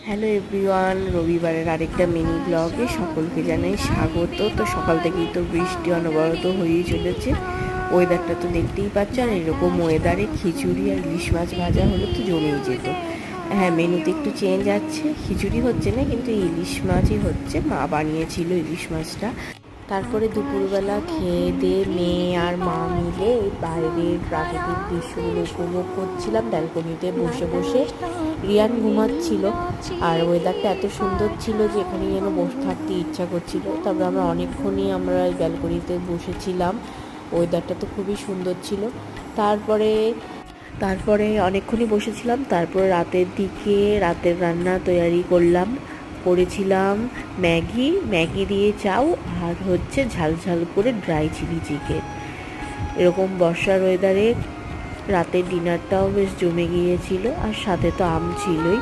Hello everyone, রবিবারের আরেকটা mini ব্লগে সকলকে জানাই স্বাগত। তো সকাল থেকেই তো বৃষ্টি অনবরত হয়েই চলেছে। ওয়েদারটা তো দেখতেই পাচ্ছ, আর এরকম ওয়েদারে খিচুড়ি আর ইলিশ মাছ ভাজা হলে তো জমেই যেত। হ্যাঁ, মেনুতে একটু চেঞ্জ আছে, খিচুড়ি হচ্ছে না কিন্তু ইলিশ মাছই হচ্ছে। মা বানিয়েছিল ইলিশ মাছটা। তারপরে দুপুরবেলা খেয়ে দিয়ে মেয়ে আর মা মিলে বাইরের প্রাকৃতিক দৃশ্যগুলো উপভোগ করছিলাম ব্যালকনিতে বসে বসে। রিয়ান ঘুমাচ্ছিল, আর ওয়েদারটা এত সুন্দর ছিল যে এখানে যেন বসে থাকতে ইচ্ছা করছিল। তারপরে আমরা এই ব্যালকনিতে বসেছিলাম। ওয়েদারটা তো খুবই সুন্দর ছিল। তারপরে তারপরে অনেকক্ষণই বসেছিলাম। তারপরে রাতের রান্না তৈরি করেছিলাম ম্যাগি দিয়ে চাউ, আর হচ্ছে ঝাল ঝাল করে ড্রাই চিলি চিকেন। এরকম বর্ষার ওয়েদারে রাতের ডিনারটাও বেশ জমে গিয়েছিল, আর সাথে তো আম ছিলই।